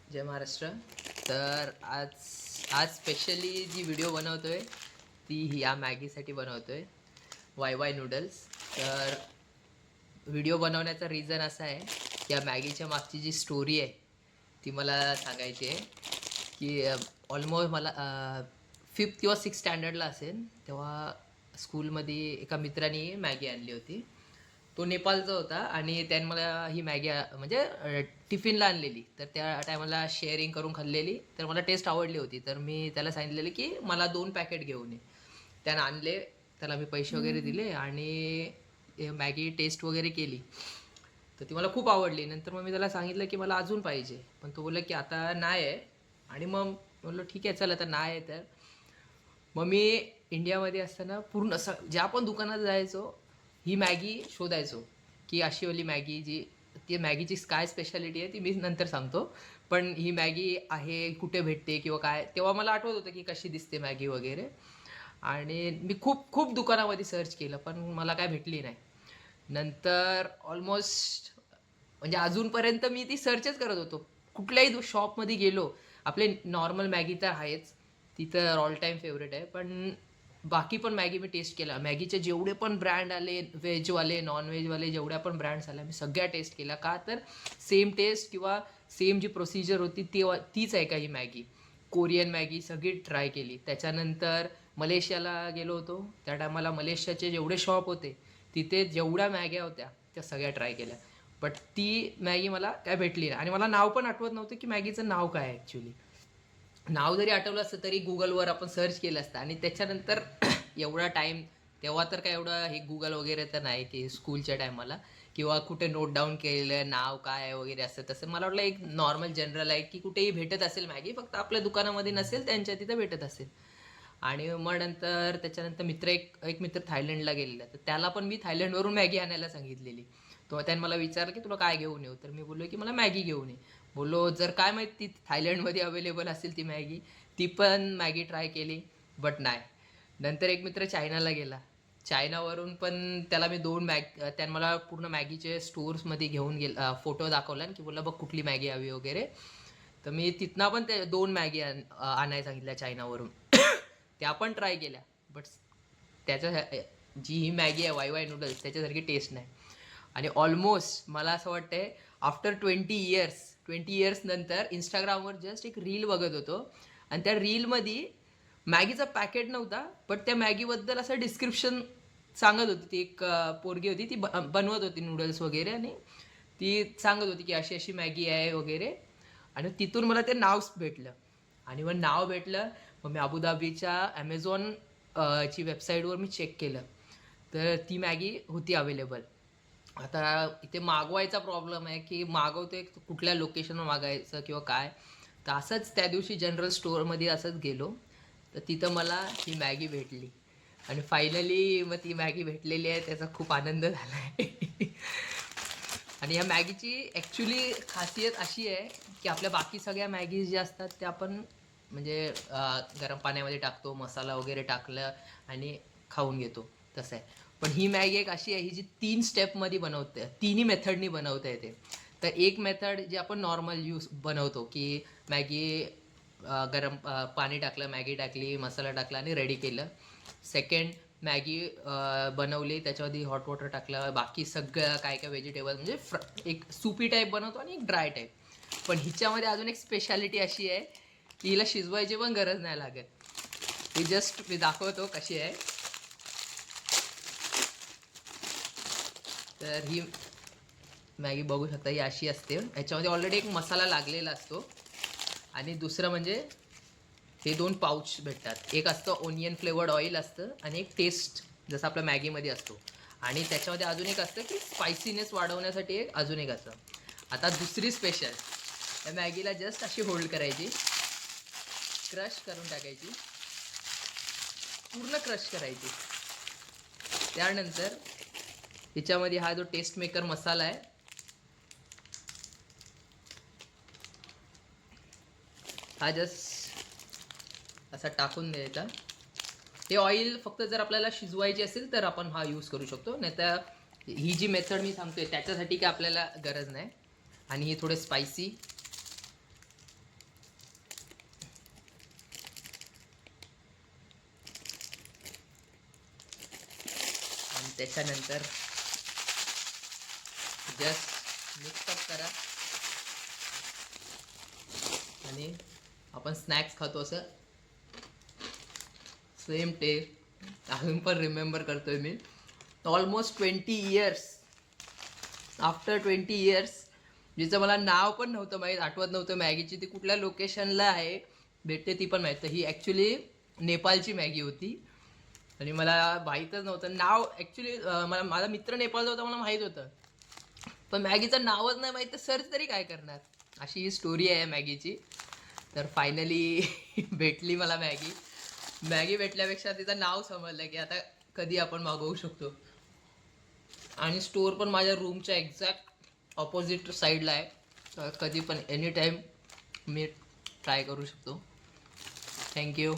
जय महाराष्ट्र. तर आज आज स्पेशली जी व्हिडिओ बनवतोय ती या मॅगीसाठी बनवतोय, वाय वाय नूडल्स. तर व्हिडिओ बनवण्याचा रिझन असा आहे की या मॅगीच्या मागची जी स्टोरी आहे ती मला सांगायची आहे. की ऑलमोस्ट मला 5th किंवा 6th स्टँडर्डला असेल तेव्हा स्कूलमध्ये एका मित्राने मॅगी आणली होती. तो नेपाळचा होता आणि त्याने मला ही मॅगी म्हणजे टिफिनला आणलेली. तर त्या टायमाला शेअरिंग करून खाल्लेली. तर मला टेस्ट आवडली होती. तर मी त्याला सांगितलेलं की मला 2 पॅकेट घेऊन ये. त्यानं आणले. त्याला मी पैसे वगैरे दिले आणि मॅगी टेस्ट वगैरे केली. तर ती मला खूप आवडली. नंतर मग मी त्याला सांगितलं की मला अजून पाहिजे. पण तो बोलला की आता नाही आहे. आणि मग बोललो ठीक आहे चल आता नाही आहे तर. मग मी इंडियामध्ये असताना पूर्ण ज्या पण दुकानात जायचो ही मॅगी शोधायचो की अशीवाली मॅगी जी ती मॅगीची काय स्पेशालिटी आहे ती मी नंतर सांगतो. पण ही मॅगी आहे कुठे भेटते किंवा काय तेव्हा मला आठवत होतं की कशी दिसते मॅगी वगैरे. आणि मी खूप खूप दुकानामध्ये सर्च केलं पण मला काय भेटली नाही. नंतर ऑलमोस्ट म्हणजे अजूनपर्यंत मी ती सर्चच करत होतो. कुठल्याही शॉपमध्ये गेलो, आपले नॉर्मल मॅगी तर आहेच, ती तर ऑल टाईम फेवरेट आहे. पण बाकी पण मॅगी मी टेस्ट केल्या. मॅगीचे जेवढे पण ब्रँड आले, व्हेजवाले, नॉन-व्हेजवाले जेवढ्या पण ब्रँड्स आल्या, मी सगळ्या टेस्ट केल्या. का तर सेम टेस्ट किंवा सेम जी प्रोसिजर होती तीच आहे का ही मॅगी. कोरियन मॅगी सगळी ट्राय केली. त्याच्यानंतर मलेशियाला गेलो होतो. त्या टायमाला मलेशियाचे जेवढे शॉप होते, तिथे जेवढ्या मॅग्या होत्या, त्या सगळ्या ट्राय केल्या. बट ती मॅगी मला काय भेटली नाही आणि मला नाव पण आठवत नव्हतं की मॅगीचं नाव काय आहे ॲक्च्युली. नाव जरी आठवलं असतं तरी गुगलवर आपण सर्च केलं असतं आणि त्याच्यानंतर एवढा टाईम तेव्हा तर काय एवढं हे गुगल वगैरे तर नाही की स्कूलच्या टायमाला किंवा कुठे नोट डाऊन केलेलं नाव काय आहे वगैरे असं तसं. मला वाटलं एक नॉर्मल जनरल आहे की कुठेही भेटत असेल मॅगी, फक्त आपल्या दुकानामध्ये नसेल त्यांच्या तिथं भेटत असेल. आणि मग नंतर त्याच्यानंतर एक एक मित्र थायलंडला गेलेला, तर त्याला पण मी थायलंडवरून मॅगी आणायला सांगितलेली. तो त्याने मला विचारलं की तुला काय घेऊन येऊ, तर मी बोललो की मला मॅगी घेऊन ये. बोललो जर काय माहिती थायलंडमध्ये अवेलेबल असेल ती मॅगी. ती पण मॅगी ट्राय केली बट नाही. नंतर एक मित्र चायनाला गेला. चायनावरून पण त्याला मी त्याने मला पूर्ण मॅगीचे स्टोअर्समध्ये घेऊन गेला, फोटो दाखवला की बोलला बघ कुठली मॅगी हवी वगैरे. तर मी तिथनं पण ते 2 मॅगी आणायला सांगितल्या चायनावरून. त्या पण ट्राय केल्या. बट त्याच्या जी ही मॅगी आहे वाय वाय नूडल्स त्याच्यासारखी टेस्ट नाही. आणि ऑलमोस्ट मला असं वाटतंय आफ्टर 20 इयर्स नंतर Instagramवर जस्ट एक रील बघत होतो आणि त्या रीलमध्ये मॅगीचा पॅकेट नव्हता, बट त्या मॅगीबद्दल असं डिस्क्रिप्शन सांगत होती. ती एक पोरगी होती, ती बनवत होती नूडल्स वगैरे आणि ती सांगत होती की अशी अशी मॅगी आहे वगैरे. आणि तिथून मला ते नाव भेटलं. आणि मग नाव भेटलं मग मी अबुधाबीच्या ॲमेझॉन ची वेबसाईटवर मी चेक केलं. तर ती मॅगी होती अवेलेबल. आता इथे मागवायचा प्रॉब्लेम आहे की मागवतोय कुठल्या लोकेशनवर मागायचं किंवा काय. तर असंच त्या दिवशी जनरल स्टोअरमध्ये असंच गेलो. तर तिथं मला ही मॅगी भेटली आणि फायनली मग ती मॅगी भेटलेली आहे त्याचा खूप आनंद झाला आहे. आणि ह्या मॅगीची ॲक्च्युली खासियत अशी आहे की आपल्या बाकी सगळ्या मॅगीज ज्या असतात त्या आपण म्हणजे गरम पाण्यामध्ये टाकतो, मसाला वगैरे टाकलं आणि खाऊन घेतो तसं आहे. पण ही मॅगी एक अशी आहे ही जी 3 स्टेपमध्ये बनवते, तिन्ही मेथडनी बनवता येते. तर एक मेथड जी आपण नॉर्मल बनवतो की मॅगी पाणी टाकलं, मॅगी टाकली, मसाला टाकला आणि रेडी केलं. सेकंड मॅगी बनवली, त्याच्यामध्ये हॉट वॉटर टाकलं, बाकी सगळं काय काय व्हेजिटेबल म्हणजे एक सुपी टाईप बनवतो आणि एक ड्राय टाईप. पण हिच्यामध्ये अजून एक स्पेशालिटी अशी आहे की हिला शिजवायची पण गरज नाही लागत. ती जस्ट मी दाखवतो कशी आहे. तर ही मॅगी बघू शकता ही अशी असते. याच्यामध्ये ऑलरेडी एक मसाला लागलेला असतो. आणि दुसरं म्हणजे हे 2 पाउच भेटतात. एक असतं ओनियन फ्लेवर्ड ऑइल असतं आणि एक टेस्ट जसं आपल्या मॅगीमध्ये असतो. आणि त्याच्यामध्ये अजून एक असतं की स्पायसीनेस वाढवण्यासाठी एक अजून एक असतं. आता दुसरी स्पेशल, त्या मॅगीला जस्ट अशी होल्ड करायची, क्रश करून टाकायची, पूर्ण क्रश करायची. त्यानंतर त्याच्यामध्ये हा जो टेस्ट मेकर मसाला आहे हा जस्ट असा टाकून द्यायचा. हे ऑइल फक्त जर आपल्याला शिजवायची असेल तर आपण हा यूज करू शकतो, नाही तर ही जी मेथड मी सांगतोय त्याच्यासाठी काय आपल्याला गरज नाही. आणि हे थोडे स्पायसी त्याच्यानंतर जस्ट मिक्सअप करा आणि आपण स्नॅक्स खातो असं सेम टेस्ट अजून पण रिमेंबर करतोय मी. ऑलमोस्ट 20 इयर्स, आफ्टर 20 इयर्स, जिचं मला नाव पण नव्हतं माहीत, आठवत नव्हतं मॅगीची ती कुठल्या लोकेशनला आहे भेटते ती पण माहीत. तर ही ॲक्च्युली नेपाळची मॅगी होती आणि मला माहीतच नव्हतं नाव. ॲक्च्युली मला माझा मित्र नेपाळचा होता, मला माहीत होतं, पण मॅगीचं नावच नाही माहीत तर सर्च तरी काय करणार. अशी ही स्टोरी आहे मॅगीची. तर फायनली भेटली मला मॅगी. मॅगी भेटल्यापेक्षा तिचं नाव समजलं की आता कधी आपण मागवू शकतो. आणि स्टोअर पण माझ्या रूमच्या एक्झॅक्ट ऑपोजिट साईडला आहे, तर कधी पण एनी टाईम मी ट्राय करू शकतो. थँक्यू.